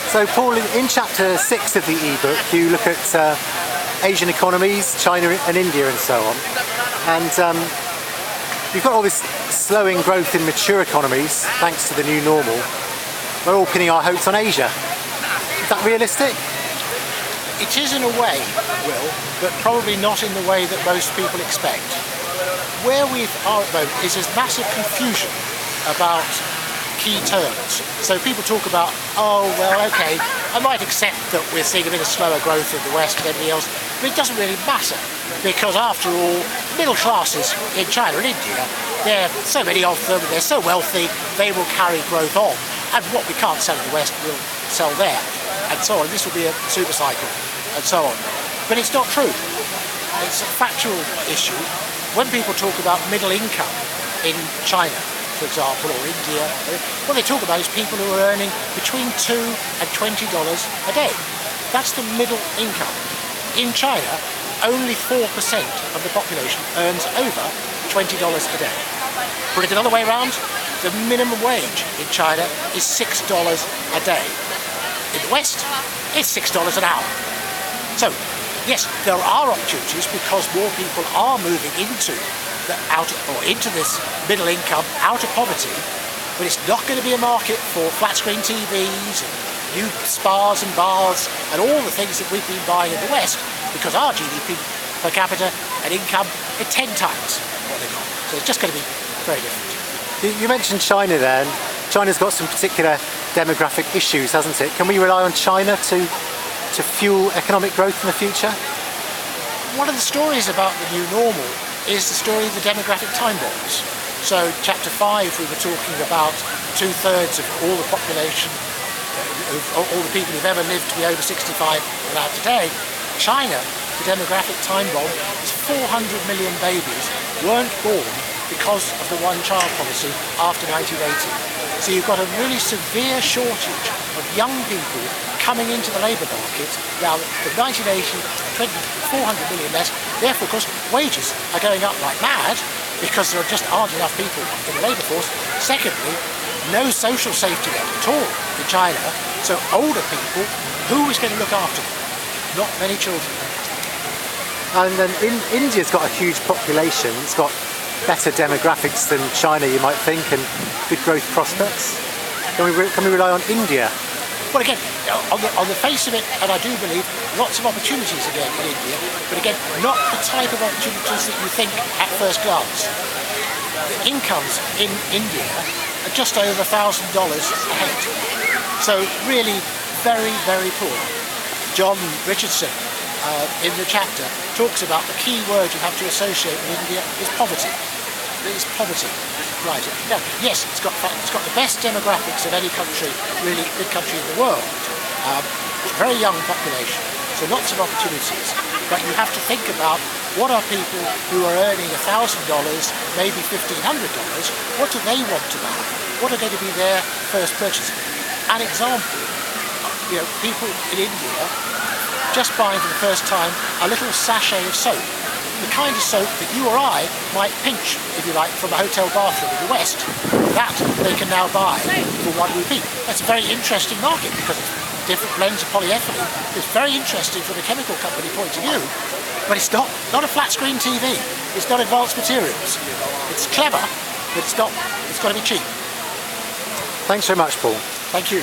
So Paul, in chapter 6 of the ebook, you look at Asian economies, China and India and so on. And you've got all this slowing growth in mature economies, thanks to the new normal. We're all pinning our hopes on Asia. Is that realistic? It is in a way, Will, but probably not in the way that most people expect. Where we are at the moment is there's massive confusion about key terms. So people talk about, oh, well, okay, I might accept that we're seeing a bit of slower growth in the West and everything else, but it doesn't really matter, because after all, middle classes in China and India, there are so many of them, they're so wealthy, they will carry growth on, and what we can't sell in the West will sell there, and so on. This will be a super cycle, and so on. But it's not true. It's a factual issue. When people talk about middle income in China, for example, or India, what they talk about is people who are earning between $2 and $20 a day. That's the middle income. In China, only 4% of the population earns over $20 a day. Put it another way around, the minimum wage in China is $6 a day. In the West, it's $6 an hour. So, yes, there are opportunities because more people are moving into this middle income, out of poverty, but it's not going to be a market for flat screen TVs and new spas and baths and all the things that we've been buying in the West, because our GDP per capita and income are 10 times what they've got. So it's just going to be very different. You mentioned China there, and China's got some particular demographic issues, hasn't it? Can we rely on China to fuel economic growth in the future? One of the stories about the new normal is the story of the demographic time bombs. So chapter 5 we were talking about 2/3 of all the population, all the people who've ever lived to be over 65 alive today. China, the demographic time bomb, is 400 million babies weren't born because of the one-child policy after 1980. So you've got a really severe shortage of young people coming into the labour market. Now, from 1980 to 400 million less. Therefore, of course, wages are going up like mad because there just aren't enough people in the labour force. Secondly, no social safety net at all in China. So older people, who is going to look after them? Not many children. And then India's got a huge population. It's got better demographics than China, you might think, and good growth prospects. Can we rely on India? Well, again, on the face of it, and I do believe, lots of opportunities again in India, but again, not the type of opportunities that you think at first glance. The incomes in India are just over $1,000 a head. So really very, very poor. John Richardson, in the chapter, talks about the key word you have to associate with India is poverty. It is poverty. Right. Now, yes, it's got the best demographics of any country, really big country in the world. It's a very young population, so lots of opportunities. But you have to think about what are people who are earning $1,000, maybe $1,500. What do they want to buy? What are going to be their first purchases? An example, people in India just buying for the first time a little sachet of soap. The kind of soap that you or I might pinch, if you like, from a hotel bathroom in the West. That they can now buy for 1 rupee. That's a very interesting market because it's different blends of polyethylene. It's very interesting from a chemical company point of view, but it's not a flat screen TV. It's not advanced materials. It's clever, but it's got to be cheap. Thanks very much, Paul. Thank you.